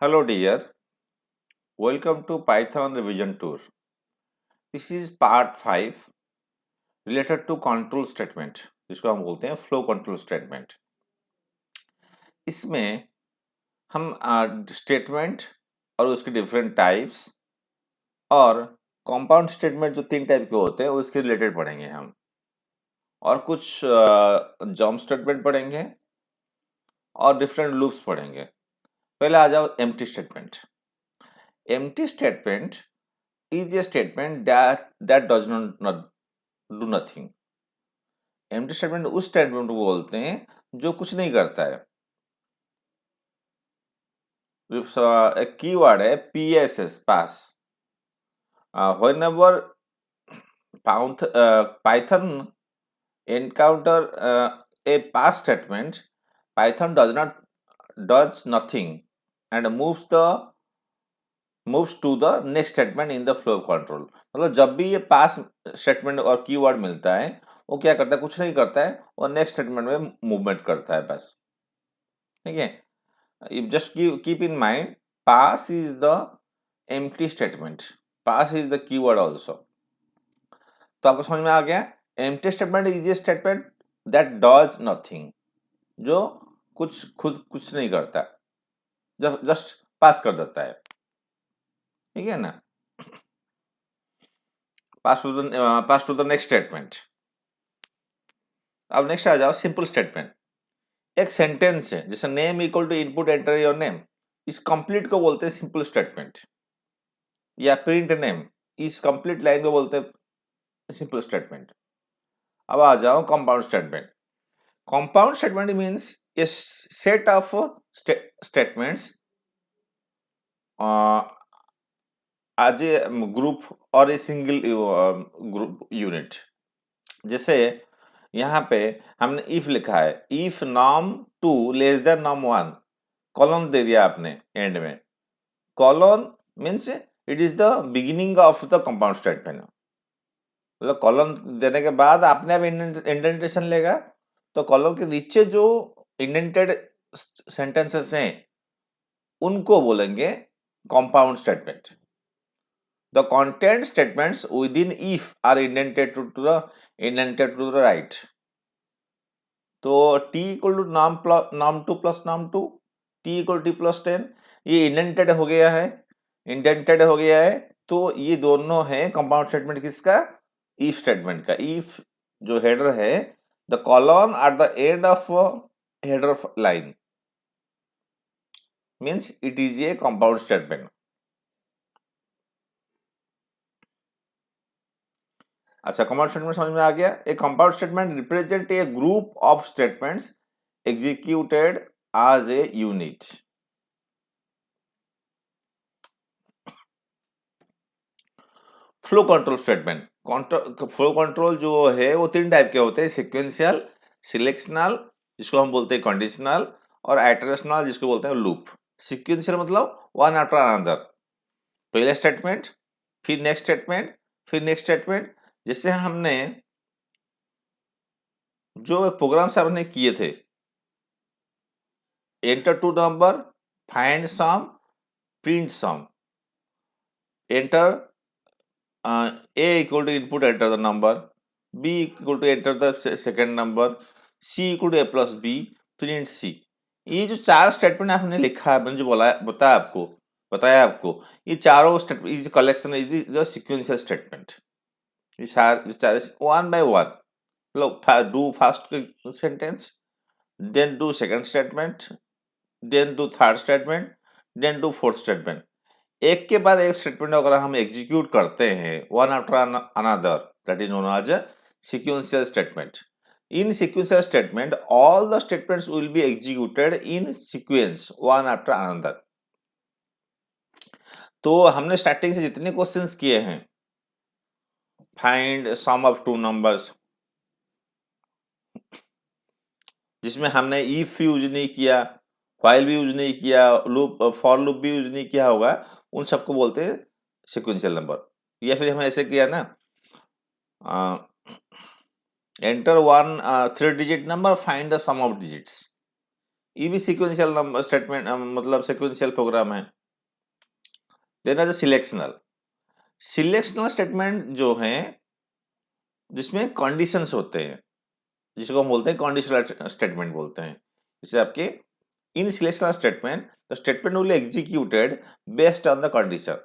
Hello dear, welcome to Python revision tour. This is part 5 related to control statement जिसको हम बोलते हैं flow control statement. इसमें हम स्टेटमेंट और उसके डिफरेंट टाइप्स और कंपाउंड स्टेटमेंट जो 3 टाइप के होते हैं उसके रिलेटेड पढ़ेंगे हम और कुछ जंप स्टेटमेंट पढ़ेंगे और डिफरेंट लूप्स पढ़ेंगे. पहले आ जाओ empty statement. Empty statement is a statement that does not do nothing. Empty statement उस स्टेटमेंट को बोलते हैं जो कुछ नहीं करता है. एक कीवर्ड है PSS pass. Whenever Python encounter a pass statement, Python does nothing and moves to the next statement in the flow control. मतलब जब भी ये पास स्टेटमेंट और कीवर्ड मिलता है वो क्या करता है, कुछ नहीं करता है और नेक्स्ट स्टेटमेंट में मूवमेंट करता है बस. ठीक है, just keep in mind pass is the empty statement. Pass is the keyword also. तो आपको समझ में आ गया. Empty statement is a statement that does nothing, जो कुछ नहीं करता, जस्ट पास कर देता है. ठीक है ना. Pass to the next statement. अब नेक्स्ट आ जाओ सिंपल स्टेटमेंट. एक सेंटेंस है जैसे name equal to input enter your name, इस कंप्लीट को बोलते हैं सिंपल स्टेटमेंट. या प्रिंट नेम, इस कंप्लीट लाइन को बोलते हैं सिंपल स्टेटमेंट. अब आ जाओ compound statement. Compound statement means a set of statements as a group or a single group unit. जैसे यहाँ पे हमने if लिखा है, if num2 less than num1, colon दे दिया आपने एंड में. Colon means it is the beginning of the compound statement. मतलब कॉलन देने के बाद आपने अब इंडेंटेशन लेगा तो कॉलम के नीचे जो इंडेंटेड सेंटेंसेस हैं उनको बोलेंगे compound statement. The content statements within if are indented to the right. तो t equal to num2 plus num2, t equal to t plus 10, ये इंडेंटेड हो गया है. तो ये दोनों है कंपाउंड स्टेटमेंट किसका, if स्टेटमेंट का. if जो हेडर है, the colon at the end of header line means it is a compound statement. अच्छा, कंपाउंड स्टेटमेंट समझ में आ गया. A compound statement represent a group of statements executed as a unit. Flow control statement. Flow control जो है वो 3 type के होते हैं, सिक्वेंशियल, सिलेक्शनल जिसको हम बोलते हैं कंडीशनल, और इटरेशनल जिसको बोलते हैं लूप. सिक्वेंशियल मतलब वन आफ्टर अनदर, पहले स्टेटमेंट फिर नेक्स्ट स्टेटमेंट फिर नेक्स्ट स्टेटमेंट. जैसे हमने जो प्रोग्राम्स हमने किए थे, enter two number, find sum, print sum, enter a equal to input enter the number, b equal to enter the second number, c equal to a plus b, print c. ये जो 4 statement आपने लिखा है, मैंने जो बताया आपको, ये चारों statement is collection is the sequential statement. ये चार वन बाय वन. मतलब do first sentence, then do second statement, then do third statement, then do fourth statement. एक के बाद एक स्टेटमेंट अगर हम एग्जीक्यूट करते हैं one after another, that is known as sequential statement. In sequential statement all the statements will be executed in sequence one after another. तो हमने स्टार्टिंग से जितने क्वेश्चंस किए हैं, find sum of two numbers, जिसमें हमने इफ यूज नहीं किया, व्हाइल भी यूज नहीं किया, लूप फॉर लूप भी यूज नहीं किया होगा, उन सबको बोलते हैं सीक्वेंशियल नंबर. या फिर हमें ऐसे किया ना, enter one 3 digit number, find the sum of digits. ये भी सीक्वेंशियल नंबर स्टेटमेंट मतलब सीक्वेंशियल प्रोग्राम है। देन है सिलेक्शनल स्टेटमेंट जो है जिसमें कंडीशंस होते हैं, जिसको हम बोलते हैं कंडीशनल स्टेटमेंट बोलते हैं। जैसे आपके in selectional statement the statement will executed based on the condition.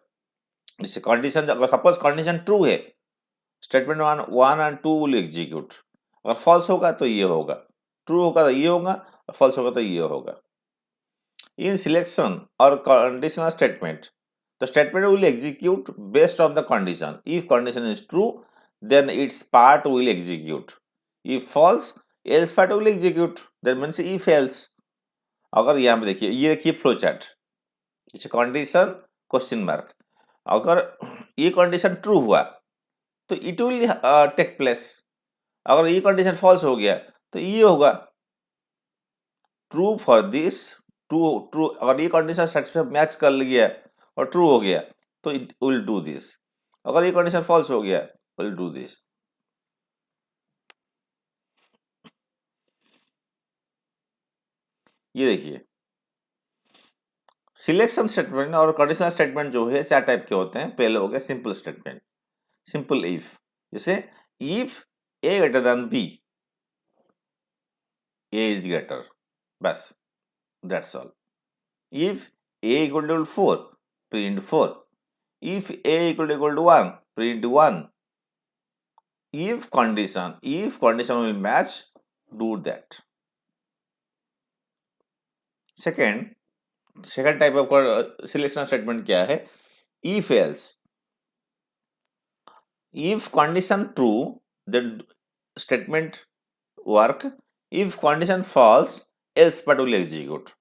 जैसे कंडीशन अगर सपोज कंडीशन ट्रू है, statement one and two will execute. अगर फॉल्स होगा तो ये होगा, ट्रू होगा तो ये होगा, और फॉल्स होगा तो ये होगा। इन सिलेक्शन और conditional statement the statement will execute based on the condition. If condition is true, then its part will execute. If false, else part will execute. That means if else. अगर यहाँ पे देखिए, ये देखिए flow chart, जैसे condition question mark. अगर ये condition true हुआ तो इट विल टेक प्लेस। अगर ये कंडीशन फॉल्स हो गया तो ये होगा। True for this, true true, अगर ये कंडीशन सेटिस्फाई मैच कर लिया और ट्रू हो गया तो इट विल डू दिस। अगर ये कंडीशन फॉल्स हो गया विल डू दिस। ये देखिए सिलेक्शन स्टेटमेंट और कंडीशनल स्टेटमेंट जो है 4 टाइप के होते हैं। पहले हो गया सिंपल स्टेटमेंट, सिंपल इफ। जैसे if A greater than B, A is greater, बस that's all. If A equal to 4, print 4। if a equal to 1, print 1. if condition will match, do that. second type of selection statement क्या है? if else. if condition true, then statement work. if condition false, else part will execute.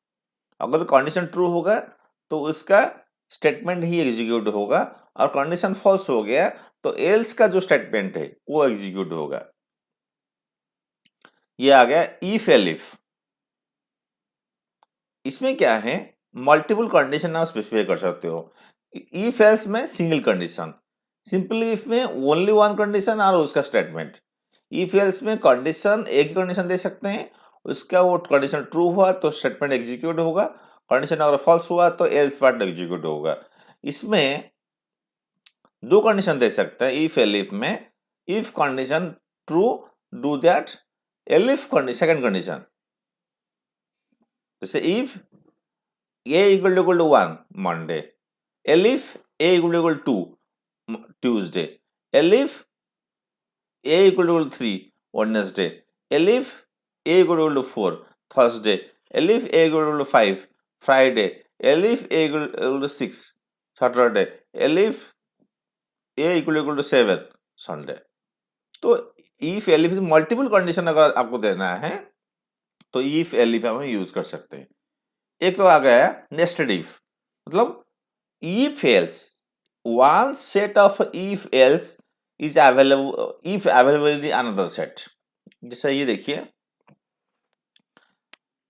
अगर condition true होगा तो उसका statement ही execute होगा, और condition false हो गया तो एल्स का जो स्टेटमेंट है वो एग्जीक्यूट होगा। ये आ गया इफ एलिफ। इसमें क्या है, मल्टीपल कंडीशन आप स्पेसिफाई कर सकते हो। इफ एल्स में सिंगल कंडीशन, सिंपल इफ में ओनली वन कंडीशन और उसका स्टेटमेंट। इफ एल्स में कंडीशन एक ही कंडीशन दे सकते हैं, उसका वो कंडीशन ट्रू हुआ तो स्टेटमेंट एग्जीक्यूट होगा, कंडीशन अगर फॉल्स हुआ तो एल्स पार्ट एग्जीक्यूट होगा। इसमें 2 कंडीशन दे सकते हैं इफ एलिफ में। If condition true, do that. Elif second condition, जैसे if A equal to 1, Monday. Elif A equal to 2, Tuesday. Elif A equal to 3, Wednesday. Elif A equal to 4, Thursday. Elif A equal to 5, Friday. Elif A equal to 6, Saturday. Elif A equal to 7, Sunday. तो if elif multiple condition अगर आपको देना है तो if elif हम use कर सकते हैं। एक आ गया नेस्टेड इफ, मतलब if else, one set of if else is available, if available in another set. जैसे ये देखिए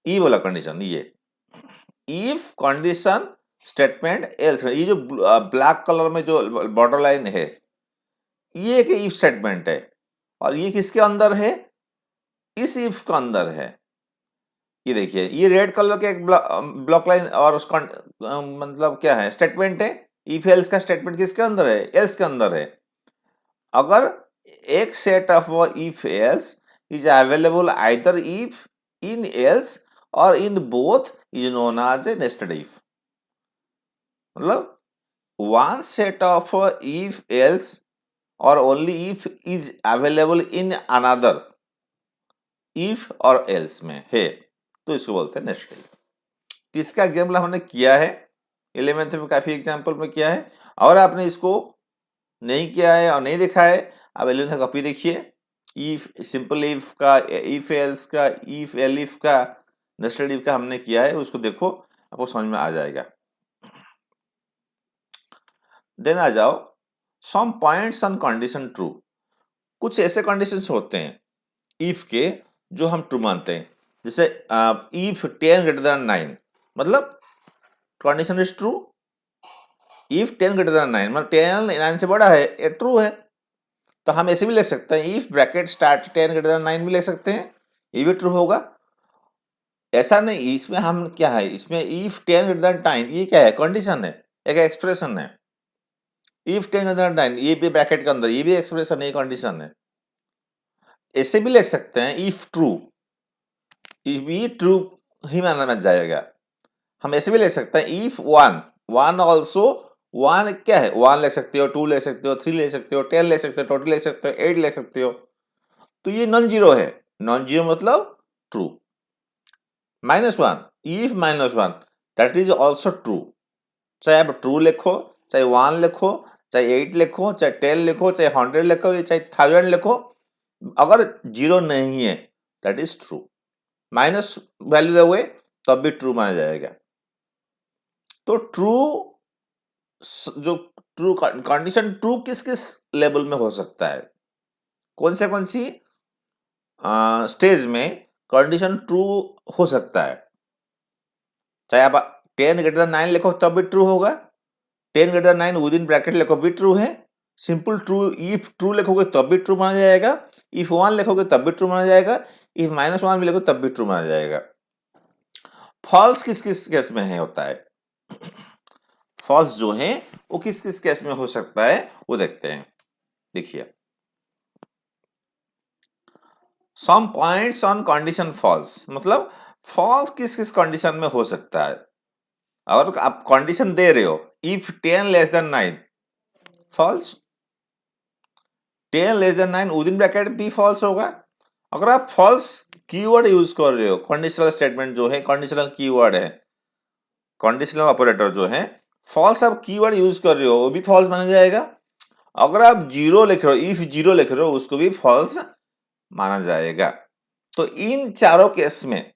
ई वाला कंडीशन, ये इफ कंडीशन स्टेटमेंट एल्स, ये जो ब्लैक कलर में जो बॉर्डर लाइन है ये एक इफ स्टेटमेंट है, और ये किसके अंदर है, इस इफ का अंदर है। ये देखिए ये रेड कलर के एक ब्लॉक लाइन और उसका मतलब क्या है, स्टेटमेंट है। इफ एल्स का स्टेटमेंट किसके अंदर है, एल्स के अंदर है। अगर एक set of if else is available either if, in else or in both is known as a nested if. मतलब one set of if else or only if is available in another if or else में है तो इसको बोलते हैं nested if. इसका example हमने किया है 11th में, काफी एग्जाम्पल में किया है। और आपने इसको नहीं किया है और नहीं देखा है, आप 11th का कॉपी देखिए। इफ सिंपल इफ का, इफ एल्स का, इफ एलिफ का, नेस्टेड इफ का हमने किया है, उसको देखो आपको समझ में आ जाएगा। देन आ जाओ some points on condition true. कुछ ऐसे कंडीशंस होते हैं इफ के जो हम ट्रू मानते हैं। जैसे इफ 10 ग्रेटर देन 9, मतलब condition is true. If 10 greater then 9 मतलब 10 9 से बड़ा है, ये ट्रू है। तो हम ऐसे भी लिख सकते हैं, if bracket start 10 greater then 9 भी लिख सकते हैं, ये भी ट्रू होगा। ऐसा नहीं, इसमें हम क्या है, इसमें इफ 10 ग्रेटर देन 9 ये क्या है, कंडीशन है, एक एक्सप्रेशन है। इफ 10 ग्रेटर देन 9 ये भी ब्रैकेट के अंदर, ये भी एक्सप्रेशन है, कंडीशन है। ऐसे भी लिख सकते हैं इफ ट्रू, ये ट्रू ही माना जाएगा। हम ऐसे भी लिख सकते हैं इफ 1 1 ऑल्सो, 1 क्या है, 1 लिख सकते हो, 2 लिख सकते हो, 3 लिख सकते हो, 10 लिख सकते हो, 20 लिख सकते हो, 8 लिख सकते हो। तो ये नॉन जीरो है, नॉन जीरो मतलब true. -1 if -1 that is also true. चाहे आप ट्रू लिखो, चाहे 1 लिखो, चाहे 8 लिखो, चाहे 10 लिखो, चाहे 100 लिखो, चाहे 1000 लिखो, अगर जीरो नहीं है that is true. Minus value दोगे तब भी ट्रू माना जाएगा। तो ट्रू जो ट्रू कंडीशन ट्रू किस किस लेवल में हो सकता है, कौन सी स्टेज में कंडीशन ट्रू हो सकता है। चाहे आप 10 ग्रेटर देन 9 लिखो तब भी ट्रू होगा, 10 greater then 9 with in bracket लिखो भी ट्रू है, सिंपल ट्रू इफ ट्रू लिखोगे तब भी ट्रू माना जाएगा, इफ 1 लिखोगे तब भी ट्रू माना जाएगा, इफ -1 भी लिखो तब भी ट्रू माना जाएगा। फॉल्स किस किस केस में है होता है, फॉल्स जो है वो किस किस केस में हो सकता है वो देखते हैं। देखिए, some points on condition false, मतलब फॉल्स किस किस कंडीशन में हो सकता है। और आप कंडीशन दे रहे हो if 10 less than 9 false, 10 less than 9 with in bracket भी फॉल्स होगा। अगर आप फॉल्स कीवर्ड यूज कर रहे हो, कंडीशनल स्टेटमेंट जो है कंडीशनल कीवर्ड है, कंडीशनल ऑपरेटर जो है, फॉल्स आप कीवर्ड यूज कर रहे हो वो भी फॉल्स माना जाएगा। अगर आप जीरो लिख रहे हो, इफ जीरो लिख रहे हो, उसको भी फॉल्स माना जाएगा। तो इन चारों केस में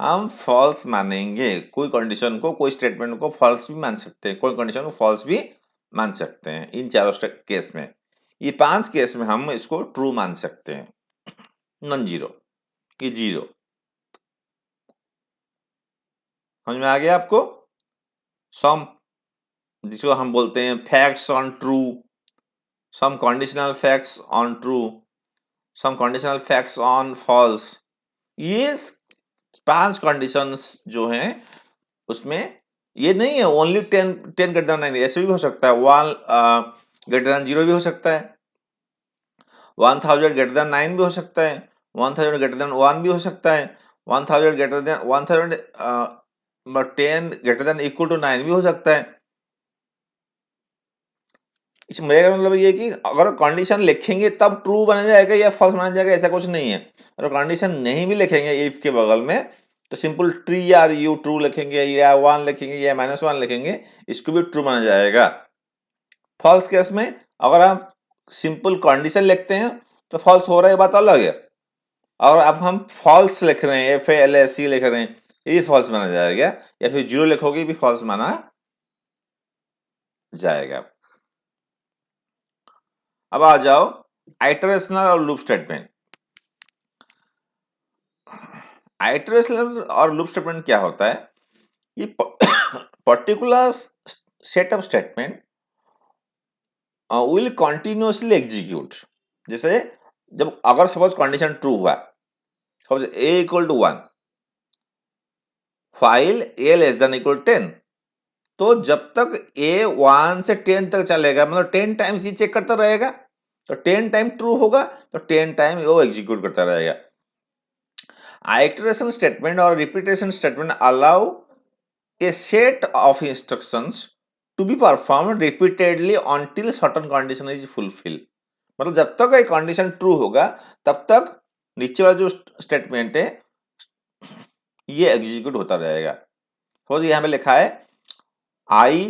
हम फॉल्स मानेंगे, कोई कंडीशन को, कोई स्टेटमेंट को फॉल्स भी मान सकते हैं, कोई कंडीशन को फॉल्स भी मान सकते हैं। इन चारों केस में, ये 5 केस में हम इसको ट्रू मान सकते हैं। नॉन जीरो, ये जीरो, समझ में आ गया आपको। सम जिसको हम बोलते हैं facts on true, some conditional facts on true, some conditional facts on false, ये 5 कंडीशंस जो हैं उसमें ये नहीं है ओनली 10 ग्रेटर देन 9, ऐसे भी हो सकता है 1 ग्रेटर देन 0 भी हो सकता है, 1000 ग्रेटर देन 9 भी हो सकता है, 1000 ग्रेटर देन 1 भी हो सकता है, 1000 greater than 1000 10 greater than equal to 9 भी हो सकता है। मेरा मतलब ये कि अगर कंडीशन लिखेंगे तब ट्रू बना जाएगा या फॉल्स बना जाएगा, ऐसा कुछ नहीं है। अगर कंडीशन नहीं भी लिखेंगे इफ के बगल में तो सिंपल ट्री या यू ट्रू लिखेंगे या 1 लिखेंगे या -1 लिखेंगे, इसको भी ट्रू माना जाएगा। फॉल्स केस में अगर आप सिंपल कंडीशन लिखते हैं तो फॉल्स हो रहा है, बात अलग है। और अब हम फॉल्स लिख रहे हैं, FALSE लिख रहे हैं, ये भी फॉल्स माना जाएगा, या फिर जीरो लिखोगे भी फॉल्स माना जाएगा। अब आ जाओ आइटरेशनल और लूप स्टेटमेंट। आइटरेशनल और लूप स्टेटमेंट क्या होता है, ये particular set of statement will continuously execute. जैसे जब अगर सपोज कंडीशन ट्रू हुआ, suppose a equal to 1 file a less than equal 10, तो जब तक a 1 से 10 तक चलेगा, मतलब 10 टाइम्स ये चेक करता रहेगा, तो 10 टाइम ट्रू होगा तो 10 टाइम वो एग्जीक्यूट करता रहेगा। आइटरेशन स्टेटमेंट और repetition statement allow a set of instructions to be performed repeatedly until certain condition is fulfilled। मतलब जब तक एक कंडीशन ट्रू होगा तब तक नीचे वाला जो स्टेटमेंट है ये एग्जीक्यूट होता रहेगा। सपोज यहाँ पे लिखा है आई,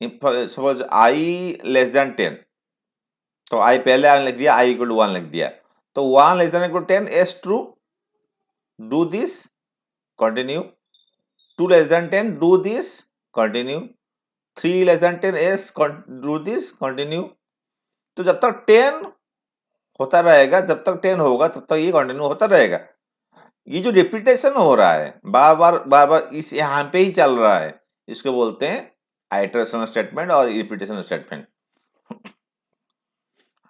सपोज आई लेस देन 10, तो आई पहले लिख दिया, आई इक्वल टू 1 लिख दिया, तो 1 less than equal to 10 is true, do this, continue, 2 less than 10 do this, continue, 3 less than 10 is do this, continue। तो जब तक 10 होता रहेगा, जब तक 10 होगा तब तक ये कंटिन्यू होता रहेगा। ये जो रिपीटेशन हो रहा है बार बार इस यहाँ पे ही चल रहा है, इसको बोलते हैं आइटरेशन स्टेटमेंट और repetition statement.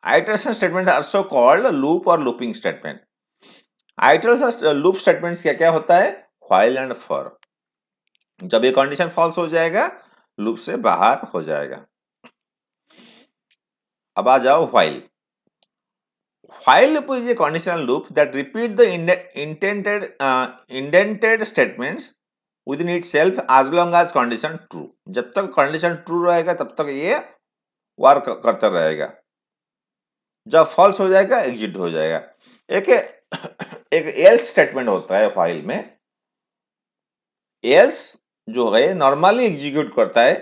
Iteration statement also called loop और लूपिंग स्टेटमेंट। आइटल सा लूप स्टेटमेंट्स क्या क्या होता है, व्हाइल एंड फॉर। जब ये कंडीशन फॉल्स हो जाएगा लूप से बाहर हो जाएगा। अब आ जाओ while. While loop is a conditional loop that repeat the indented statements within itself as long as condition true. जब तक condition true रहेगा तब तक ये वर्क करता रहेगा, जब false हो जाएगा exit हो जाएगा। एक else स्टेटमेंट होता है while में। else जो है नॉर्मली एग्जीक्यूट करता है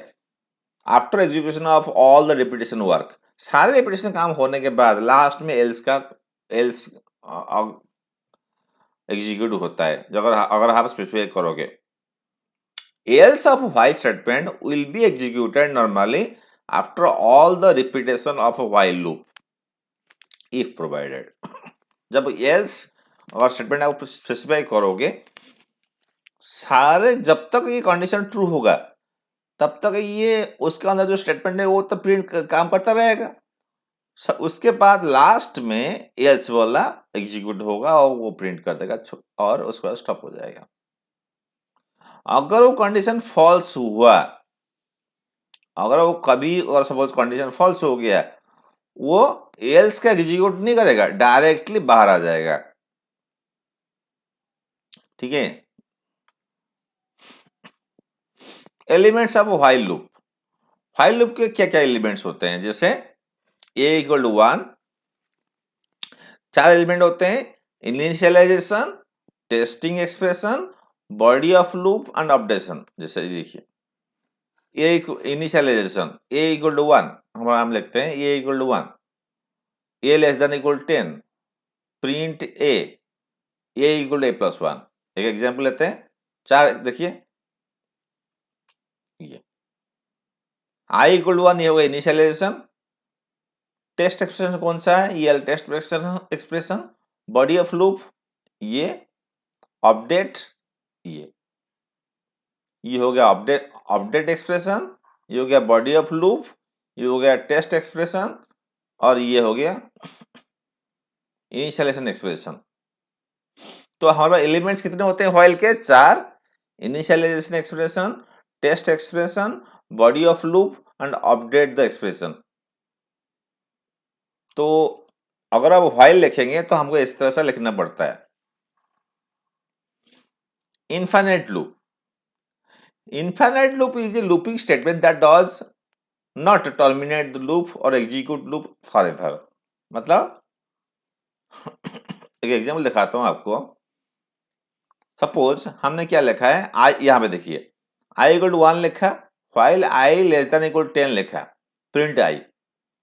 after execution of all the repetition work. सारे रिपीटेशन काम होने के बाद लास्ट में else एग्जीक्यूट होता है, अगर आप स्पेसिफाई करोगे। else of while statement will be executed normally after all the repetition of a while loop if provided। जब else और स्टेटमेंट आप स्पेसिफाई करोगे, सारे जब तक ये कंडीशन ट्रू होगा तब तक ये उसके अंदर जो स्टेटमेंट है वो तो प्रिंट काम करता रहेगा। उसके बाद लास्ट में एल्स वाला एग्जीक्यूट होगा और वो प्रिंट कर देगा और उसके बाद स्टॉप हो जाएगा। अगर वो कंडीशन फॉल्स हुआ, अगर वो कभी और सपोज कंडीशन फॉल्स हो गया, वो एल्स का एग्जीक्यूट नहीं करेगा, डायरेक्टली बाहर आ जाएगा। ठीक है। Elements of while loop. While loop के क्या क्या एलिमेंट्स होते हैं, जैसे a इक्वल टू 1, 4 एलिमेंट होते हैं, initialisation, testing expression, body of loop and updation. जैसे देखिए इनिशियलाइजेशन a इक्वल टू 1 हम लिखते हैं a equal to 1, a less than equal 10, print a equal to a plus 1। एक एग्जांपल लेते हैं, 4 देखिए ये i इक्वल टू 1 ये होगा इनिशियलाइजेशन, टेस्ट एक्सप्रेशन कौन सा है, ये test expression, body of loop ये, अपडेट ये हो गया अपडेट एक्सप्रेशन, ये हो गया बॉडी ऑफ लूप, ये हो गया टेस्ट एक्सप्रेशन और ये हो गया इनिशियलाइजेशन एक्सप्रेशन। तो हमारे एलिमेंट्स कितने होते हैं व्हाइल के, 4, initialisation expression, test expression, body of loop and update the expression. तो अगर आप व्हाइल लिखेंगे तो हमको इस तरह से लिखना पड़ता है। Infinite loop. Infinite loop is a looping statement that does not terminate the loop or execute loop forever। मतलब एक एग्जांपल दिखाता हूं आपको। सपोज हमने क्या लिखा है, आई यहां पे देखिए i इक्वल टू 1 लिखा, while i less than equal 10 लिखा, प्रिंट i।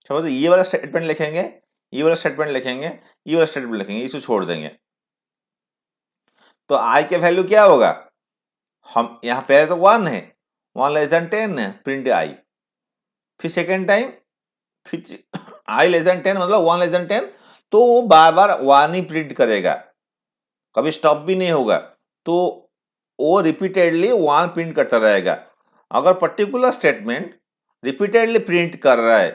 सपोज ये वाला स्टेटमेंट लिखेंगे, ये वाला स्टेटमेंट लिखेंगे, ये वाला स्टेटमेंट लिखेंगे, इसे छोड़ देंगे तो i के वैल्यू क्या होगा, हम यहाँ पहले तो 1 है, 1 लेस देन 10 है, प्रिंट i। फिर सेकेंड टाइम फिर i लेस देन 10 मतलब 1 लेस देन 10, तो वो बार बार 1 ही प्रिंट करेगा, कभी स्टॉप भी नहीं होगा, तो वो रिपीटेडली 1 प्रिंट करता रहेगा। अगर पर्टिकुलर स्टेटमेंट रिपीटेडली प्रिंट कर रहा है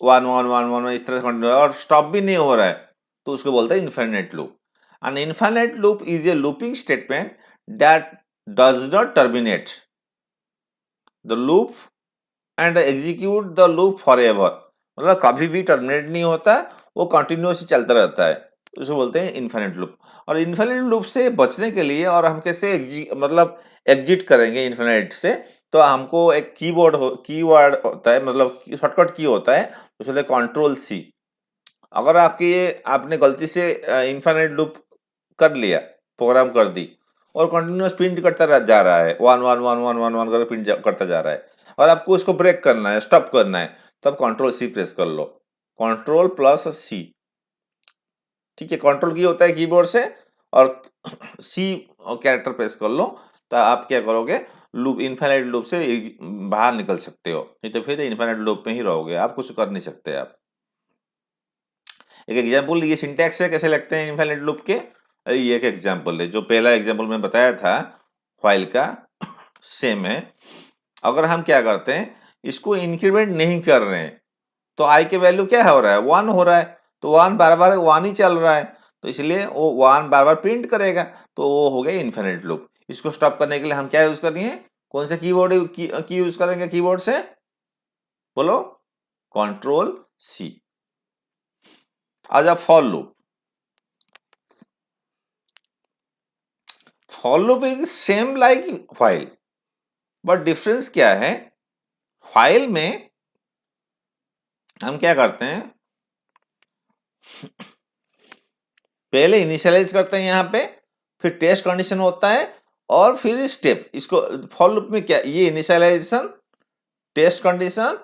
1 1 1 1 इस तरह से और स्टॉप भी नहीं हो रहा है, तो उसको बोलते हैं infinite loop. An infinite loop is a looping statement that does not terminate the loop and execute the loop forever। मतलब कभी भी टर्मिनेट नहीं होता, वो कंटिन्यूअसली चलता रहता है, उसे बोलते हैं इनफाइनाइट लूप। और इनफाइनाइट लूप से बचने के लिए और हम कैसे मतलब एग्जिट करेंगे इनफाइनाइट से, तो हमको एक कीवर्ड होता है, मतलब शॉर्टकट की होता है, उसे कंट्रोल सी। अगर आपने गलती से इनफाइनाइट लूप कर लिया, प्रोग्राम कर दी और कंटिन्यूअस प्रिंट करता जा रहा है, 1 1 1 1 1 1 करके प्रिंट करता जा रहा है, और आपको उसको ब्रेक करना है, स्टॉप करना है, तब कंट्रोल सी प्रेस कर लो, कंट्रोल प्लस सी। ठीक है, कंट्रोल की होता है कीबोर्ड से और सी कैरेक्टर प्रेस कर लो, तो आप क्या करोगे, लूप इनफाइनाइट लूप से बाहर निकल सकते हो, नहीं तो फिर इनफाइनाइट लूप में ही रहोगे, आप कुछ कर नहीं सकते। आप एक एग्जांपल, ये सिंटैक्स है कैसे लगते हैं इनफाइनाइट लूप के, ये एक एग्जांपल है, जो पहला एग्जांपल मैं बताया था फाइल का सेम है। अगर हम क्या करते हैं, इसको इंक्रीमेंट नहीं कर रहे हैं, तो i के वैल्यू क्या हो रहा है, 1 हो रहा है, तो 1 बार बार 1 ही चल रहा है, तो इसलिए वो 1 बार बार प्रिंट करेगा, तो वो हो गया इन्फिनिट लूप। इसको स्टॉप करने के लिए हम क्या यूज करेंगे, कौन सा कीवर्ड की यूज करेंगे कीबोर्ड से, बोलो, कंट्रोल सी। आजा for loop. For loop is same like while, but difference क्या है, व्हाइल में हम क्या करते हैं, पहले इनिशियलाइज करते हैं यहाँ पे, फिर टेस्ट कंडीशन होता है और फिर स्टेप। इसको फॉर लूप में क्या, ये इनिशियलाइजेशन, टेस्ट कंडीशन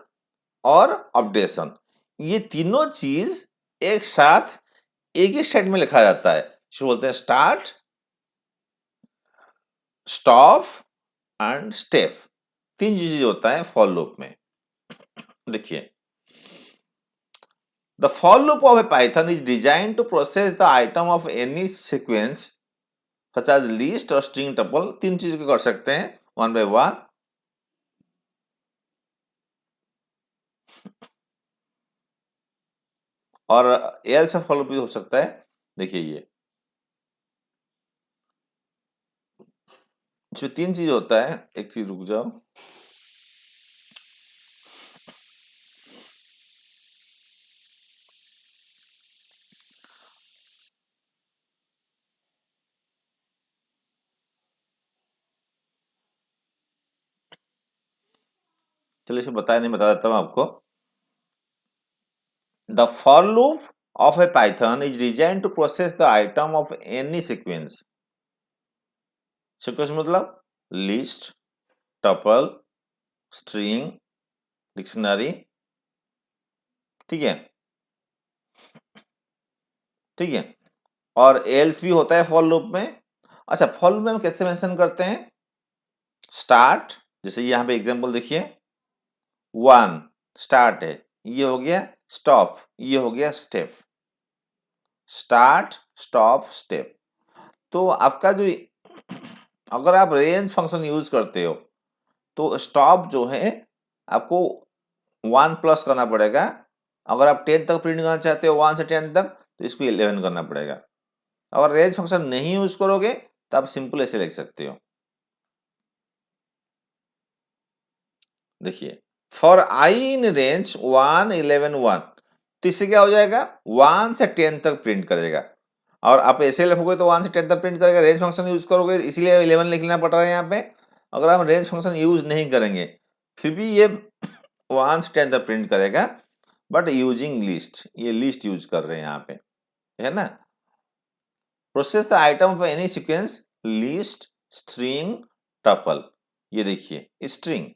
और अपडेशन, ये तीनों चीज एक साथ एक ही सेट में लिखा जाता है। इसको बोलते हैं स्टार्ट, स्टॉप एंड स्टेप। तीन चीजें होता है फॉर लूप में। देखिए, the for loop of a Python is designed to process the item of any sequence such as list और string tuple। तीन चीज को कर सकते हैं वन बाय वन। और एल से फॉलो भी हो सकता है। देखिए ये इसमें तीन चीज होता है, एक चीज रुक जाओ, चलिए इसे बताया नहीं, बता देता हूं आपको। The for loop of a Python is designed to process the item of any sequence। sequence मतलब list, tuple, string, dictionary, ठीक है, ठीक है। और एल्स भी होता है फॉर लूप में। अच्छा, फॉर लूप में हम कैसे मेंशन करते हैं, स्टार्ट, जैसे यहाँ पे एग्जांपल देखिए, 1 स्टार्ट है, ये हो गया स्टॉप, ये हो गया स्टेप। Start, stop, step. तो आपका जो अगर आप रेंज फंक्शन यूज करते हो तो स्टॉप जो है आपको 1 प्लस करना पड़ेगा। अगर आप 10 तक प्रिंट करना चाहते हो 1 से 10 तक, तो इसको 11 करना पड़ेगा। अगर रेंज फंक्शन नहीं यूज करोगे तो आप सिंपल ऐसे लिख सकते हो। देखिए, फॉर आई इन रेंज 1 11 1, तो इससे क्या हो जाएगा, 1 से 10 तक प्रिंट करेगा। और आप ऐसे लिखोगे तो 1 से 10 तक प्रिंट करेगा, रेंज फंक्शन यूज करोगे इसीलिए 11 लिखना पड़ रहा है यहाँ पे। अगर हम रेंज फंक्शन यूज नहीं करेंगे फिर भी ये 1 से 10 तक प्रिंट करेगा, बट यूजिंग लिस्ट, ये लिस्ट यूज कर रहे हैं यहाँ पे, है ना। Process the item of any sequence, list, string, tuple. ये देखिए स्ट्रिंग,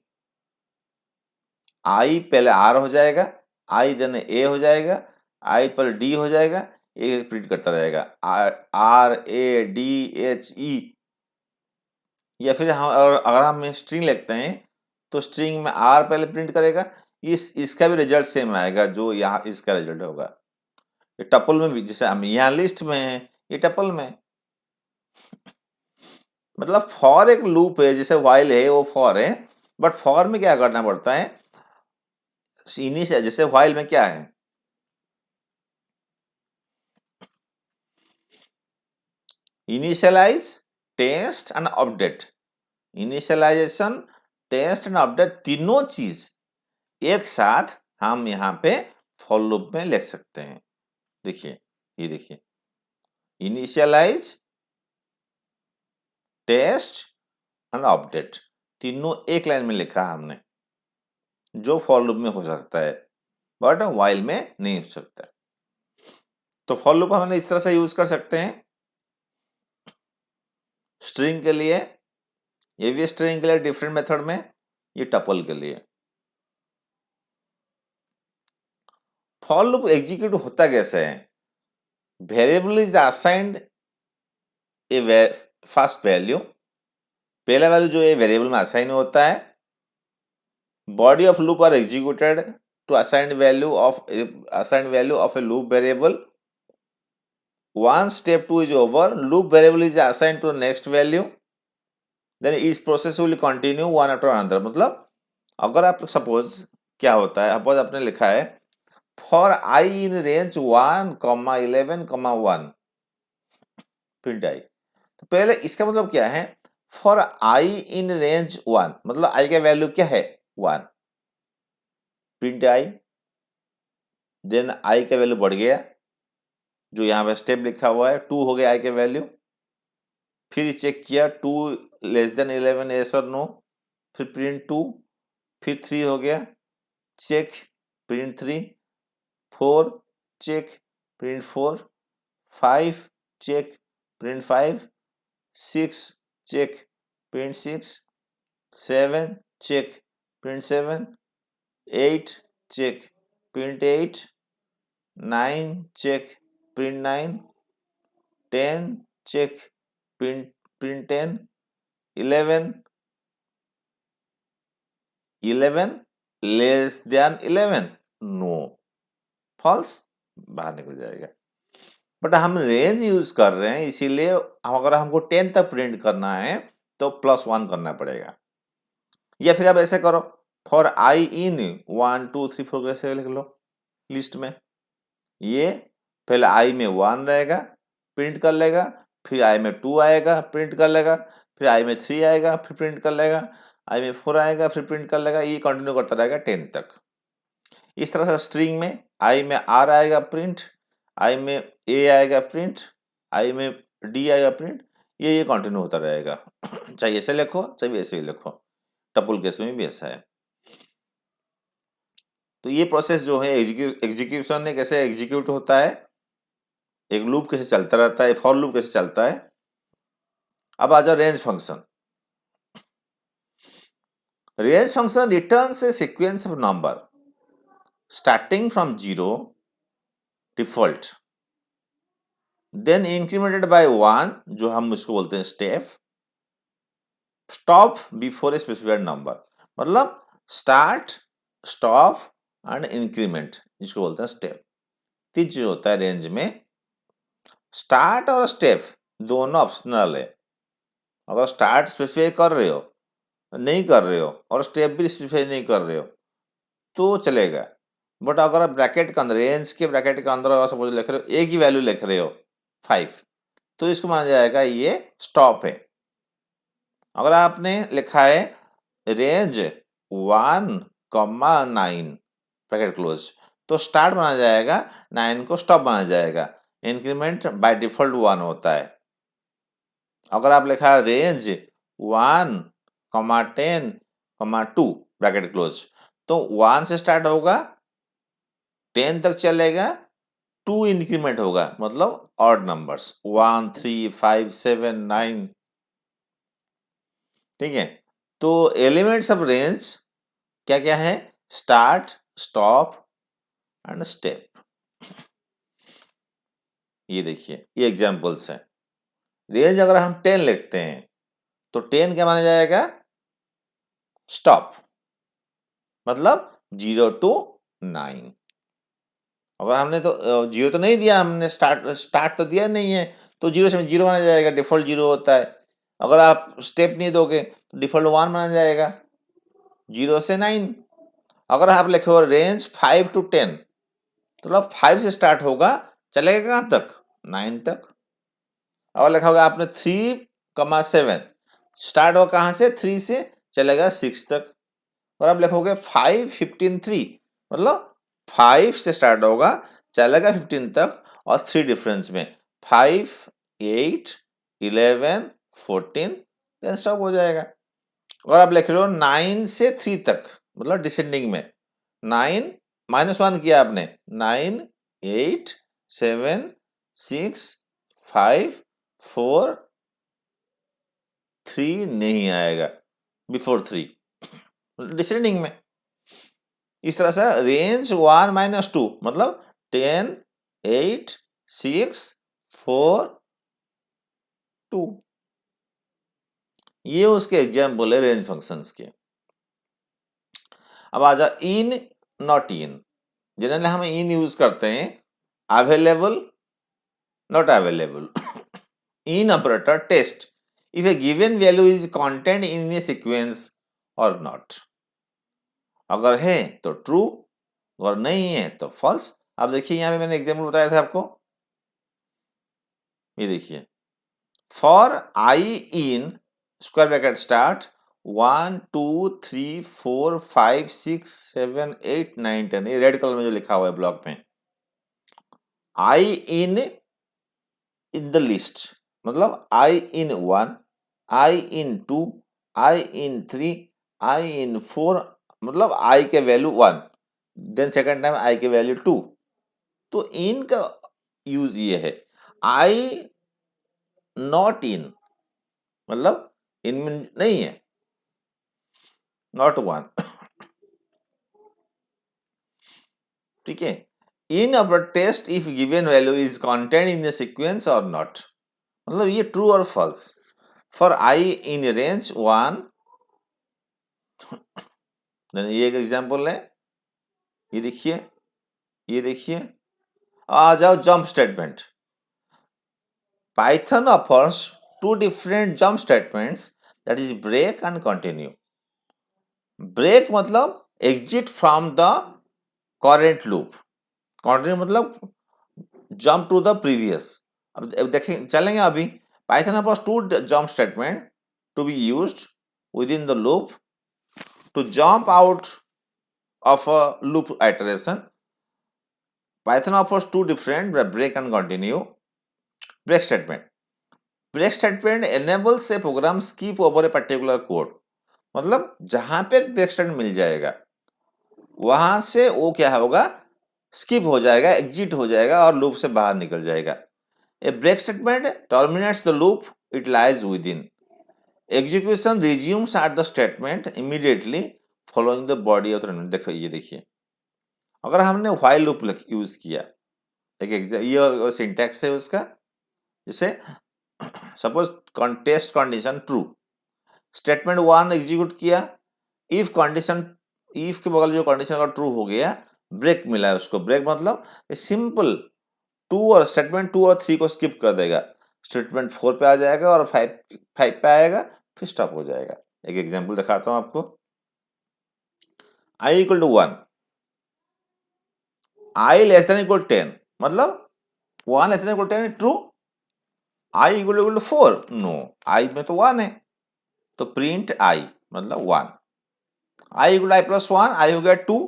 आई पहले आर हो जाएगा, आई देन ए हो जाएगा, आई पर डी हो जाएगा, एक प्रिंट करता रहेगा, R A D H E. या फिर हम अगर हम स्ट्रिंग लिखते हैं तो स्ट्रिंग में आर पहले प्रिंट करेगा, इसका भी रिजल्ट सेम आएगा जो यहाँ इसका रिजल्ट होगा। ये टपल में भी, जैसे हम यहाँ लिस्ट में है, ये टपल में, मतलब फॉर एक लूप है, जैसे व्हाइल है वो फॉर है, बट फॉर में क्या करना पड़ता है, इनिशियल, जैसे व्हाइल में क्या है, initialise, test and update. Initialisation, test and update तीनों चीज एक साथ हम यहाँ पे फॉर लूप में लिख सकते हैं। देखिए, ये देखिए, इनिशियलाइज, टेस्ट एंड अपडेट तीनों एक लाइन में लिखा है हमने, जो फॉर लूप में हो सकता है बट व्हाइल में नहीं हो सकता। तो फॉर लूप हम इस तरह से यूज कर सकते हैं। स्ट्रिंग के लिए, ये भी स्ट्रिंग के लिए डिफरेंट मेथड में, ये टपल के लिए। फॉर लूप एग्जीक्यूट होता कैसे है, variable is assigned a first value, पहला वैल्यू जो है वेरिएबल में असाइन होता है। Body of loop are executed to assigned value of a loop variable. Once step 2 is over, loop variable is assigned to next value, then each process will continue one after another। मतलब अगर आप suppose क्या होता है, suppose आपने लिखा है for I in range 1, 11, 1, print I. तो पहले इसका मतलब क्या है, फॉर आई इन रेंज 1, मतलब आई का वैल्यू क्या है 1, प्रिंट आई, देन आई का वैल्यू बढ़ गया, जो यहाँ पे स्टेप लिखा हुआ है 2 हो गया आई का वैल्यू, फिर चेक किया 2 लेस देन 11 यस और नो, फिर प्रिंट 2, फिर 3 हो गया, check print 3, 4 check print 4, 5 check print 5, 6 check print 6, 7 check print 7, 8 check print 8, 9 check print 9, 10 check print 10, 11 less than 11 no, false, बाहर निकल जाएगा। बट हम रेंज यूज कर रहे हैं, इसीलिए अगर हमको 10 तक प्रिंट करना है तो +1 करना पड़ेगा। या फिर आप ऐसे करो, फॉर आई इन 1 2 3 4 ऐसे लिख लो लिस्ट में, ये पहले आई में 1 रहेगा, प्रिंट कर लेगा, फिर आई में 2 आएगा, प्रिंट कर लेगा, फिर आई में 3 आएगा, फिर प्रिंट कर लेगा, आई में 4 आएगा, फिर प्रिंट कर लेगा, ये कंटिन्यू करता रहेगा 10 तक। इस तरह से स्ट्रिंग में आई में आर आएगा प्रिंट, आई में ए आएगा प्रिंट, आई में डी आएगा प्रिंट, ये कंटिन्यू होता रहेगा। चाहे ऐसे लिखो चाहे ऐसे ही लिखो, टपल केस में भी ऐसा है। तो ये प्रोसेस जो है एग्जीक्यूशन है, कैसे एग्जीक्यूट होता है, एक लूप कैसे चलता रहता है, फॉर लूप कैसे चलता है। अब आ जाओ range function. Range function returns a sequence of number starting from 0 default, then incremented by 1, जो हम इसको बोलते हैं step, stop before a specified number, मतलब स्टार्ट, स्टॉप एंड इंक्रीमेंट, जिसको बोलते हैं स्टेप। तीन चीज होता है रेंज में। स्टार्ट और स्टेप दोनों ऑप्शनल है। अगर स्टार्ट स्पेसिफाई कर रहे हो, नहीं कर रहे हो, और स्टेप भी स्पेसिफाई नहीं कर रहे हो तो चलेगा। बट अगर आप ब्रैकेट के अंदर, रेंज के ब्रैकेट के अंदर अगर सपोज लिख रहे हो, एक ही वैल्यू लिख रहे हो 5, तो इसको माना जाएगा ये स्टॉप है। अगर आपने लिखा है रेंज 1,9 ब्रैकेट क्लोज, तो स्टार्ट माना जाएगा, 9 को स्टॉप माना जाएगा, इंक्रीमेंट बाय डिफॉल्ट 1 होता है। अगर आप लिखा है रेंज 1,10,2 ब्रैकेट क्लोज, तो 1 से स्टार्ट होगा, 10 तक चलेगा, 2 इंक्रीमेंट होगा, मतलब ऑड नंबर्स 1 3 5 7 9, ठीक है। तो एलिमेंट्स ऑफ रेंज क्या क्या है, स्टार्ट, स्टॉप एंड स्टेप। ये देखिए, ये एग्जांपल्स हैं। रेंज अगर हम 10 लिखते हैं तो 10 क्या माना जाएगा, स्टॉप, मतलब 0 to 9। अगर हमने तो 0 तो नहीं दिया, हमने स्टार्ट तो दिया नहीं है, तो 0 से 0 माना जाएगा, डिफॉल्ट 0 होता है। अगर आप स्टेप नहीं दोगे तो डिफॉल्ट 1 माना जाएगा, 0 से 9। अगर आप लिखे हो रेंज 5 to 10, तो मतलब 5 से स्टार्ट होगा, चलेगा कहाँ तक, 9 तक। अगर लिखा होगा आपने 3,7, स्टार्ट होगा कहाँ से, 3 से, चलेगा 6 तक। और आप लिखोगे 5 15 3, मतलब 5 से स्टार्ट होगा, चलेगा 15 तक, और 3 डिफरेंस में 5 8 11 14, देन स्टॉप हो जाएगा। और आप लिख रहे हो 9 से 3 तक, मतलब डिसेंडिंग में, 9 -1 किया आपने, 9 8 7 6 5 4 3 नहीं आएगा, बिफोर 3 डिसेंडिंग में। इस तरह से रेंज 1 - 2, मतलब 10 8 6 4 2, ये उसके एग्जाम्पल है रेंज फंक्शंस के। अब आ जा इन, नॉट इन। जनरली हम इन यूज करते हैं, available, not available. In operator test if a given value is content in a sequence और नॉट। अगर है तो ट्रू, अगर नहीं है तो फॉल्स। अब देखिए यहाँ पे मैंने एग्जाम्पल बताया था आपको, ये देखिए for I in square bracket start 1 2 3 4 5 6 7 8 9 10, ये रेड कलर में जो लिखा हुआ है ब्लॉक में, आई इन द लिस्ट मतलब आई इन 1, आई इन 2, आई इन 3, आई इन 4, मतलब आई के value 1, then second time I के वैल्यू 2। तो इन का यूज ये है, आई नॉट इन मतलब इनमें नहीं है, नॉट 1। ठीक है, in our test if given value is content in the sequence और नॉट, मतलब ये ट्रू और false. For I in range 1, ये एक एग्जांपल है, ये देखिए, ये देखिए। आ जाओ jump statement. Python offers two different jump statements, that is break and continue. Break मतलब exit from the current loop, continue मतलब जंप टू द प्रीवियस। अब देखें चलेंगे अभी। Python offers two jump statement to be used within the loop to jump out of a loop iteration. Python offers two different break and continue. Break statement. Break statement enables a program skip over a particular code. मतलब जहां पे break statement मिल जाएगा वहां से वो क्या होगा, skip हो जाएगा, एग्जिट हो जाएगा और लूप से बाहर निकल जाएगा। A break statement terminates the loop it lies within. Execution resumes at the statement immediately following the body of the. देखो ये देखिए, अगर हमने व्हाइल लूप यूज किया, एक ये सिंटैक्स है उसका, जैसे suppose test condition true, statement 1 execute किया, इफ कंडीशन, इफ के बगल जो कंडीशन अगर ट्रू हो गया, ब्रेक मिला है उसको। ब्रेक मतलब सिंपल 2 और स्टेटमेंट 2 और 3 को स्किप कर देगा, स्टेटमेंट 4 पे आ जाएगा और 5 पे आएगा, फिर स्टॉप हो जाएगा। एक एग्जांपल दिखाता हूं आपको। i equal to 1, i less than equal 10 मतलब 1 less than equal 10 true, i equal to 4 no, i में तो 1 है तो प्रिंट i मतलब 1। i equal to i plus 1, i हो गया 2,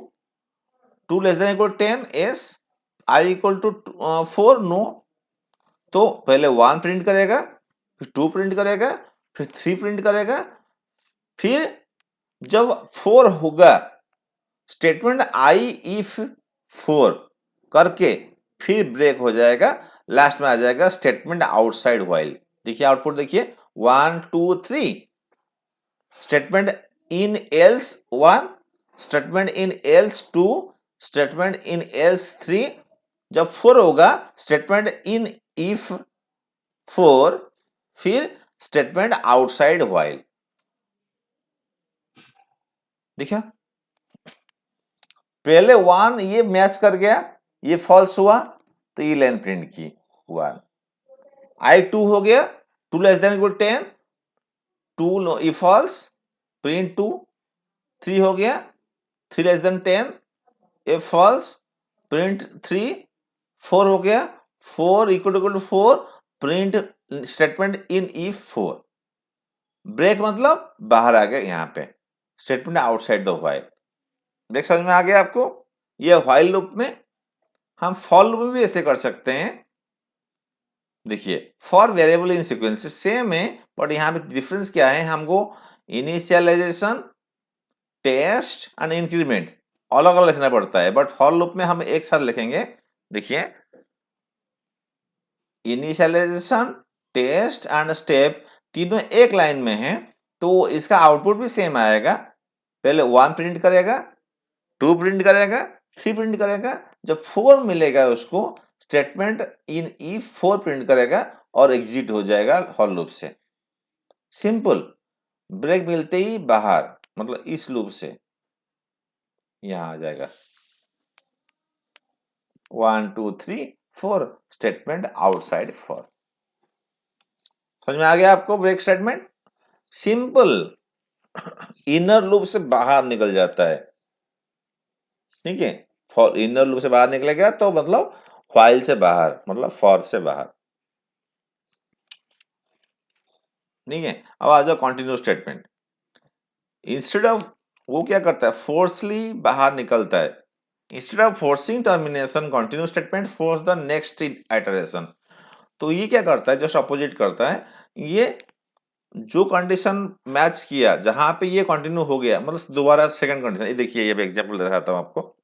2 less than equal 10 yes, i equal to 4 no, तो पहले 1 प्रिंट करेगा, फिर 2 प्रिंट करेगा, फिर 3 प्रिंट करेगा, फिर जब 4 होगा स्टेटमेंट आई इफ 4 करके फिर ब्रेक हो जाएगा, लास्ट में आ जाएगा स्टेटमेंट आउटसाइड व्हाइल। देखिए आउटपुट देखिए 1 2 3, statement in else 1, statement in else 2, statement in else 3, जब 4 होगा स्टेटमेंट इन इफ 4, फिर स्टेटमेंट आउटसाइड व्हाइल। देखिए पहले 1 ये मैच कर गया, ये फॉल्स हुआ तो ये लाइन प्रिंट की 1, आई 2 हो गया, 2 लेस देन इक्वल 10, 2 नो ई फॉल्स प्रिंट 2, 3 हो गया, 3 less than 10 a false print 3, 4 हो गया, 4 equal to 4 print statement in if 4। Break मतलब बाहर आ गया, यहाँ पे statement outside the while. Break समझ में आ गया आपको? ये व्हाइल लूप में, हम फॉर लूप में भी ऐसे कर सकते हैं। देखिए for variable in sequence same है, बट यहाँ पे डिफरेंस क्या है, हमको इनिशियलाइजेशन, टेस्ट एंड इंक्रीमेंट अलग अलग लिखना पड़ता है, बट फॉर लूप में हम एक साथ लिखेंगे। देखिए इनिशियलाइजेशन, टेस्ट एंड स्टेप तीनों एक लाइन में है, तो इसका आउटपुट भी सेम आएगा। पहले 1 प्रिंट करेगा, 2 प्रिंट करेगा, 3 प्रिंट करेगा, जब 4 मिलेगा उसको स्टेटमेंट इन इफ 4 प्रिंट करेगा और एग्जिट हो जाएगा फॉर लूप से। सिंपल, ब्रेक मिलते ही बाहर, मतलब इस लूप से यहां आ जाएगा 1 2 3 4 स्टेटमेंट आउटसाइड 4। समझ में आ गया आपको break statement? Simple, inner loop से बाहर निकल जाता है। ठीक है, फॉर इनर लूप से बाहर निकलेगा तो मतलब व्हाइल से बाहर, मतलब फॉर से बाहर। ठीक है। अब आ जाओ कंटिन्यू स्टेटमेंट। इंस्टेड ऑफ वो क्या करता है, फोर्सली बाहर निकलता है। Instead of forcing termination continue statement force the next iteration. तो ये क्या करता है, जस्ट अपोजिट करता है। ये जो कंडीशन मैच किया, जहां पे ये कंटिन्यू हो गया, मतलब दोबारा सेकंड कंडीशन, ये देखिए, ये एग्जांपल दिखाता हूं आपको।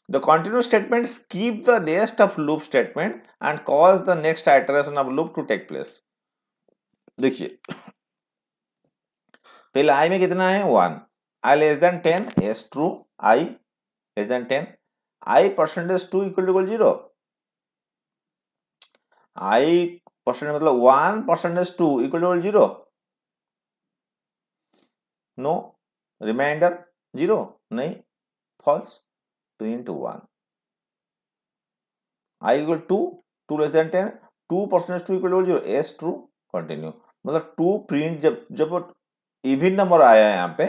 The continue statement keep the rest of loop statement and cause the next iteration of loop to take place. देखिए, पहले आई में कितना है, 1। I less than 10, yes true. I less than 10। I percentage 2 equal 0। I percent मतलब 1 percentage 2 equal 0। No. Reminder 0 नहीं, false. Print 1। I equal 2, 2 less than 10, 2 percentage 2 equal 0, yes true. Continue, मतलब 2 print, जब even number आया है यहाँ पे,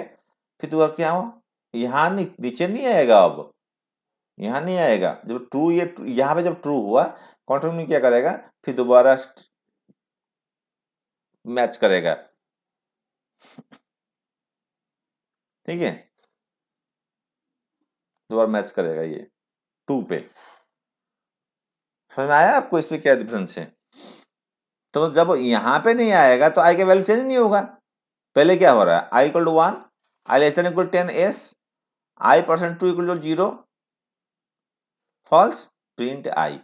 फिर तो क्या हो, यहाँ नीचे नहीं आएगा। अब यहाँ नहीं आएगा, जब ट्रू, ये यहाँ पे जब ट्रू हुआ, कंटिन्यू क्या करेगा, फिर दोबारा मैच करेगा। ठीक है, दोबारा मैच करेगा ये 2 पे। समझ में आया आपको इसमें क्या डिफरेंस है? तो जब यहाँ पे नहीं आएगा तो आई का वैल्यू चेंज नहीं होगा। पहले क्या हो रहा है, I equal to 1, I less than equal 10, yes. I percent 2 equal to 0, false. Print I.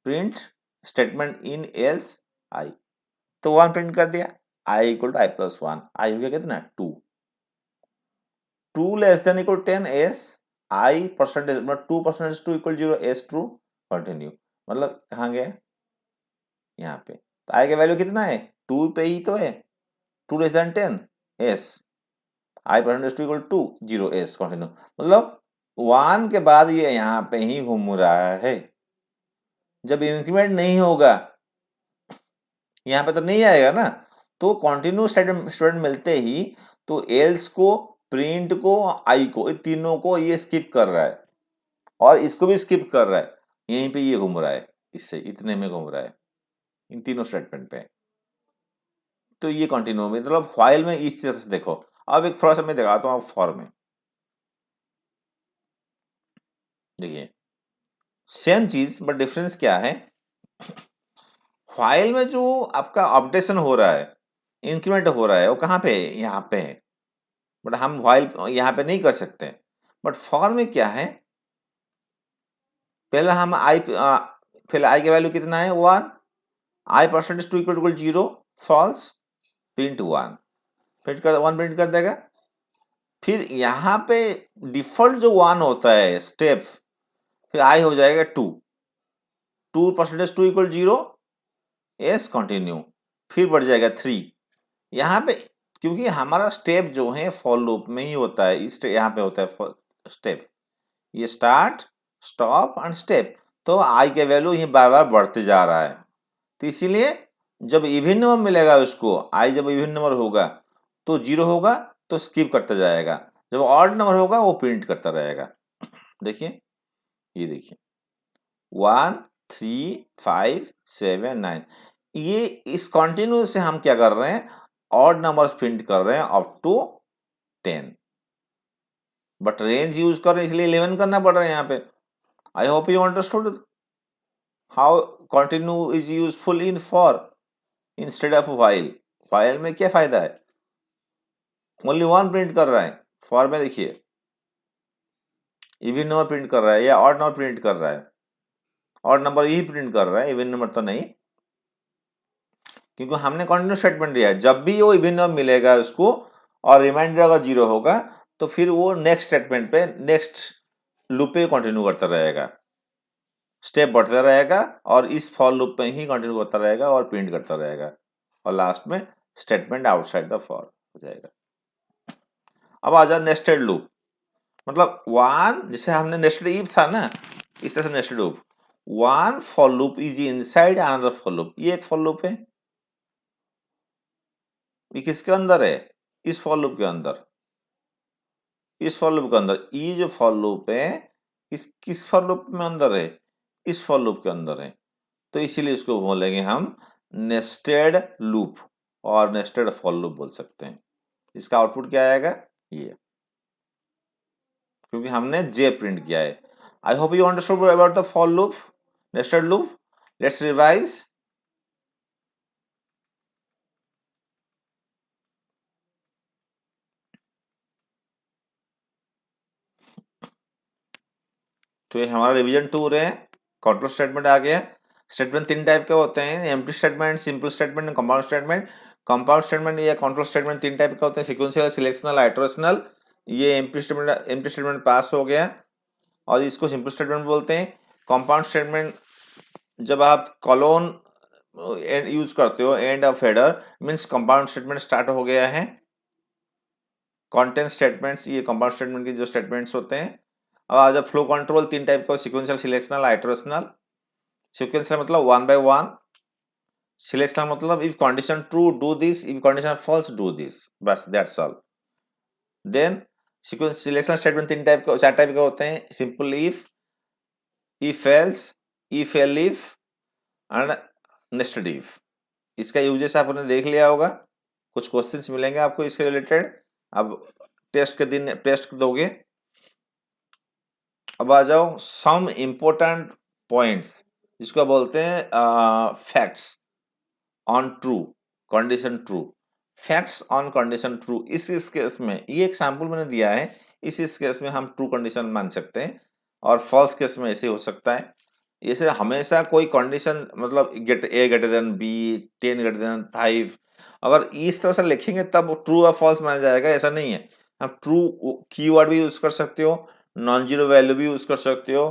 Print statement in else I. तो 1 प्रिंट कर दिया, I equal to I plus 1। I हो गया कितना, 2। 2 less than equal 10, yes. I percentage मतलब 2 percentage 2 equal 0, yes true. Continue, मतलब कहाँ गया, यहाँ पे। तो आई का वैल्यू कितना है, 2 पे ही तो है। 2 less than 10, yes. I percentage 2 equal 2, 0, S. Continue, मतलब 1 के बाद ये यहाँ पे ही घूम रहा है। जब इंक्रीमेंट नहीं होगा, यहाँ पे तो नहीं आएगा ना, तो कंटिन्यू स्टेटमेंट मिलते ही तो एल्स को, प्रिंट को, आई को, इन तीनों को ये स्किप कर रहा है, और इसको भी स्किप कर रहा है। यहीं पे ये घूम रहा है, इससे इतने में घूम रहा है, इन तीनों स्टेटमेंट पे। तो ये कंटिन्यू में, मतलब व्हाइल में इस तरह से देखो। अब एक थोड़ा सा मैं दिखाता हूँ फॉर में। देखिए, सेम चीज बट डिफरेंस क्या है, व्हाइल में जो आपका अपडेशन हो रहा है, इंक्रीमेंट हो रहा है, वो कहाँ पे है, यहाँ पे है। बट हम व्हाइल यहाँ पे नहीं कर सकते। बट फॉर में क्या है, पहले हम आई, पहले आई का वैल्यू कितना है, 1। I percentage 2 equal 0, false. Print 1, print कर 1, प्रिंट कर देगा। फिर यहाँ पे डिफॉल्ट जो 1 होता है स्टेप, फिर आई हो जाएगा 2। 2 परसेंटेज 2 इक्वल 0, एस। कंटिन्यू, फिर बढ़ जाएगा 3। यहाँ पे क्योंकि हमारा स्टेप जो है फॉर लूप में ही होता है, इस यहाँ पे होता है स्टेप, ये स्टार्ट, स्टॉप एंड स्टेप। तो आई के वैल्यू ये बार बार बढ़ते जा रहा है। तो इसीलिए जब इवन नंबर मिलेगा उसको, आई जब इवन नंबर होगा तो 0 होगा तो स्किप करता जाएगा, जब ऑड नंबर होगा वो प्रिंट करता रहेगा। देखिए, ये देखिए, 1, 3, 5, 7, 9, ये इस कंटिन्यू से हम क्या कर रहे हैं, ऑड नंबर्स प्रिंट कर रहे हैं up to 10। But range use कर रहे हैं इसलिए 11 करना पड़ रहा है यहाँ पे। I hope you understood how continue is useful in for instead of while. While में क्या फायदा है, ओनली 1 प्रिंट कर रहा है। फॉर में देखिए, इवन नंबर प्रिंट कर रहा है या ऑड नंबर प्रिंट कर रहा है, ऑड नंबर ही प्रिंट कर रहा है, इवन नंबर तो नहीं, क्योंकि हमने कंटिन्यू स्टेटमेंट दिया है। जब भी वो इवन नंबर मिलेगा उसको और रिमाइंडर अगर 0 होगा तो फिर वो नेक्स्ट स्टेटमेंट पे, नेक्स्ट लूप पे कंटिन्यू करता रहेगा, स्टेप बढ़ता रहेगा, और इस फॉर लूप पे ही कंटिन्यू करता रहेगा और प्रिंट करता रहेगा, और लास्ट में स्टेटमेंट आउटसाइड द फॉर हो जाएगा। अब आ जाओ नेस्टेड लूप, मतलब 1, जैसे हमने नेस्टेड इफ था ना, इस तरह से nested loop. 1 for loop is inside another for loop. ये एक फॉर लूप है, ये किसके अंदर है, इस फॉर लूप के अंदर। इस फॉर लूप के अंदर ये जो फॉर लूप है, किस फॉर लूप में अंदर है, इस फॉर लूप के अंदर है। तो इसीलिए इसको बोलेंगे हम नेस्टेड लूप। और नेस्टेड फॉर लूप बोल सकते हैं। इसका आउटपुट क्या आएगा, ये, क्योंकि हमने जे प्रिंट किया है। I hope you understood about the for loop, nested loop. Let's revise. तो ये हमारा रिवीजन 2 रहे। कंट्रोल स्टेटमेंट आ गया। स्टेटमेंट 3 टाइप के होते हैं, empty statement, simple statement and compound statement. Compound statement या कंट्रोल स्टेटमेंट 3 टाइप के होते हैं, सीक्वेंशियल, सिलेक्शनल, इटरेशनल। ये एम्प्टी स्टेटमेंट पास हो गया और इसको सिंपल स्टेटमेंट बोलते हैं। कंपाउंड स्टेटमेंट जब आप कॉलोन यूज करते हो, end of header, means compound statement start हो गया है। कंटेंट स्टेटमेंट्स, ये कंपाउंड स्टेटमेंट के जो स्टेटमेंट्स होते हैं। अब आ जाओ फ्लो कंट्रोल 3 टाइप का, सीक्वेंशियल, सिलेक्शनल, इटरेशनल। सीक्वेंशियल मतलब 1 by 1, सिलेक्शनल मतलब if condition true do this, if condition false do this, बस that's all. Then sequence selection statement 3 type का, 4 टाइप के होते हैं, simple if else, if elif and nested if. इसका uses आपने देख लिया होगा, कुछ क्वेश्चंस मिलेंगे आपको इसके रिलेटेड, अब टेस्ट के दिन टेस्ट दोगे। अब आ जाओ सम इम्पोर्टेंट पॉइंट्स, जिसको बोलते हैं facts on true condition true. Facts on condition true, इस केस में ये एक सैंपल मैंने दिया है, इस केस में हम ट्रू कंडीशन मान सकते हैं और फॉल्स केस में ऐसे हो सकता है। ऐसे हमेशा कोई कंडीशन मतलब get A greater than B, 10 greater than 5, अगर इस तरह से लिखेंगे तब ट्रू और फॉल्स माना जाएगा, ऐसा नहीं है। आप ट्रू कीवर्ड भी यूज कर सकते हो, नॉन जीरो वैल्यू भी यूज कर सकते हो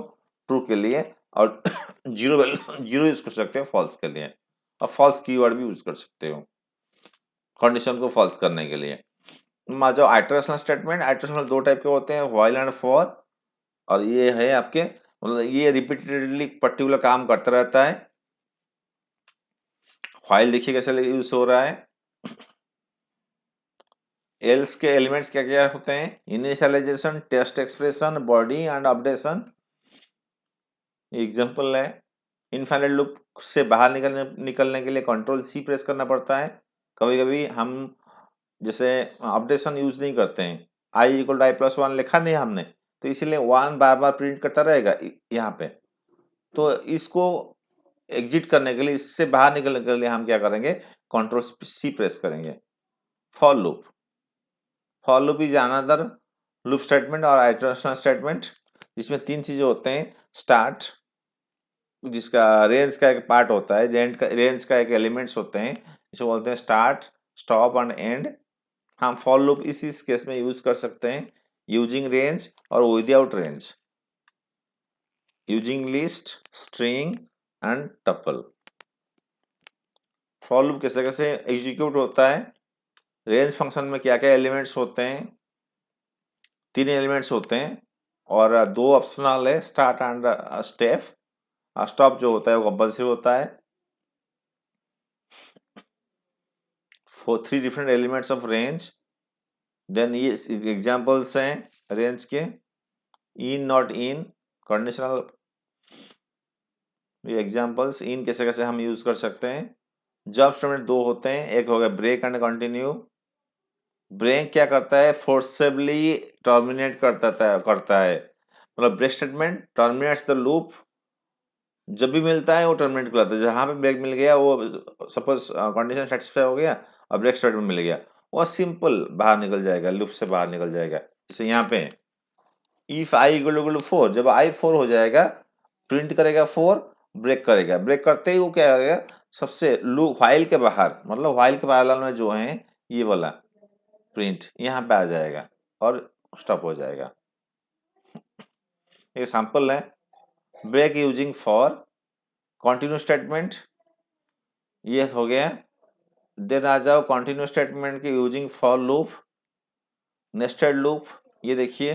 ट्रू के लिए, और जीरो वैल्यू जीरो यूज कर सकते हो फॉल्स के लिए, और फॉल्स कीवर्ड भी यूज कर सकते हो कंडीशन को फॉल्स करने के लिए। जो आइटरेशनल स्टेटमेंट, आइटरेशनल 2 टाइप के होते हैं, व्हाइल एंड फॉर। और ये है आपके मतलब ये रिपीटेडली पर्टिकुलर काम करता रहता है। व्हाइल देखिए कैसे यूज हो रहा है। एल्स के एलिमेंट्स क्या क्या होते हैं, initialization, test expression, body and updation. Example है, इनफाइनाइट लूप से बाहर निकलने के लिए कंट्रोल सी प्रेस करना पड़ता है। कभी कभी हम जैसे अपडेशन यूज नहीं करते हैं, आई इक्वल टू आई प्लस 1 लिखा नहीं हमने, तो इसीलिए 1 बार बार प्रिंट करता रहेगा यहाँ पे। तो इसको एग्जिट करने के लिए, इससे बाहर निकलने के लिए हम क्या करेंगे, कंट्रोल सी प्रेस करेंगे। For loop, for loop is another loop statement और आइटरेशनल स्टेटमेंट, जिसमें 3 चीजें होते हैं। स्टार्ट, जिसका रेंज का एक पार्ट होता है, रेंज का एक एलिमेंट्स होते हैं, जिसको बोलते हैं स्टार्ट, स्टॉप एंड एंड। हम फॉर लूप इस केस में यूज कर सकते हैं यूजिंग रेंज और without range, using list, string and tuple. For loop कैसे कैसे एग्जीक्यूट होता है, रेंज फंक्शन में क्या क्या एलिमेंट्स होते हैं, 3 एलिमेंट्स होते हैं और 2 ऑप्शनल है, स्टार्ट एंड स्टेप। स्टॉप जो होता है वो कंपल्सरी होता है। 3 different elements of range. Then ये एग्जांपल्स हैं रेंज के, इन, नॉट इन, कंडीशनल। ये एग्जांपल्स इन कैसे कैसे हम यूज कर सकते हैं। जब स्टेटमेंट 2 होते हैं, एक हो गया ब्रेक एंड कंटिन्यू। ब्रेक क्या करता है, फोर्सेबली टर्मिनेट करता है, मतलब break statement terminates the loop, जब भी मिलता है वो टर्मिनेट करता है। जहां पे ब्रेक मिल गया, वो सपोज कंडीशन सेटिस्फाई हो गया और ब्रेक स्टेटमेंट मिल गया, वो सिंपल बाहर निकल जाएगा, लूप से बाहर निकल जाएगा। जैसे यहाँ पे इफ आई इक्वल टू 4, जब आई 4 हो जाएगा, प्रिंट करेगा 4, ब्रेक करेगा, ब्रेक करते ही वो क्या करेगा, सबसे लूप व्हाइल के बाहर, मतलब व्हाइल के पैरेलल में जो है ये वाला प्रिंट यहाँ पे आ जाएगा और स्टॉप हो जाएगा। एक सैंपल है, break using for, continue statement ये हो गया। देन आ जाओ कंटिन्यू स्टेटमेंट के using for loop, nested loop, ये देखिए